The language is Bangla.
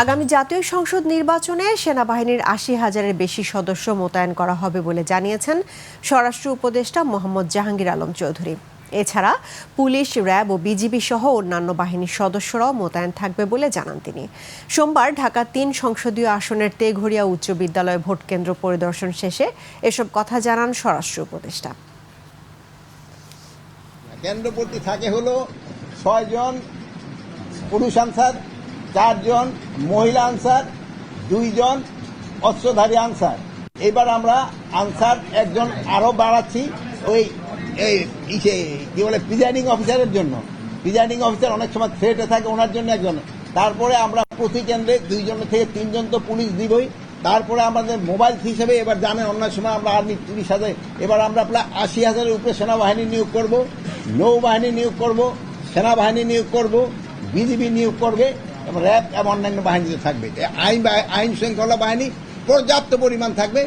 আগামী জাতীয় সংসদ নির্বাচনে সেনাবাহিনীর ৮০,০০০-এর বেশি সদস্য মোতায়েন করা হবে বলে জানিয়েছেন স্বরাষ্ট্র উপদেষ্টা মোহাম্মদ জাহাঙ্গীর আলম চৌধুরী। এছাড়া পুলিশ, র্যাব ও বিজিবি সহ অন্যান্য বাহিনীর সদস্যরাও মোতায়েন থাকবে বলে জানান তিনি। সোমবার ঢাকা ৩ সংসদীয় আসনের তেঘরিয়া উচ্চ বিদ্যালয় ভোটকেন্দ্র পরিদর্শন শেষে এসব কথা জানান স্বরাষ্ট্র উপদেষ্টা। কেন্দ্রপতি থাকে হলো ৬ জন পুরুষ আনসার, ৪ জন মহিলা আনসার, 2 জন অস্ত্রধারী আনসার। এবার আমরা আনসার একজন আরো বাড়াচ্ছি ওই কি বলে প্রিজাইডিং অফিসারের জন্য। প্রিজাইডিং অফিসার অনেক সময় থ্রেটে থাকে, ওনার জন্য একজন। তারপরে আমরা প্রতি কেন্দ্রে 2 জন থেকে 3 জন তো পুলিশ দিবই। তারপরে আমাদের মোবাইল হিসেবে এবার জানেন অন্য সময় আমরা আর্মি 30,000, এবার আমরা প্রায় 80,000-এর উপরে সেনাবাহিনী নিয়োগ করব, নৌবাহিনী নিয়োগ করব, সেনাবাহিনী নিয়োগ করব, বিজিবি নিয়োগ করবে এবং র্যাব এবং অন্যান্য বাহিনীতে থাকবে। আইন শৃঙ্খলা বাহিনী পর্যাপ্ত পরিমাণ থাকবে।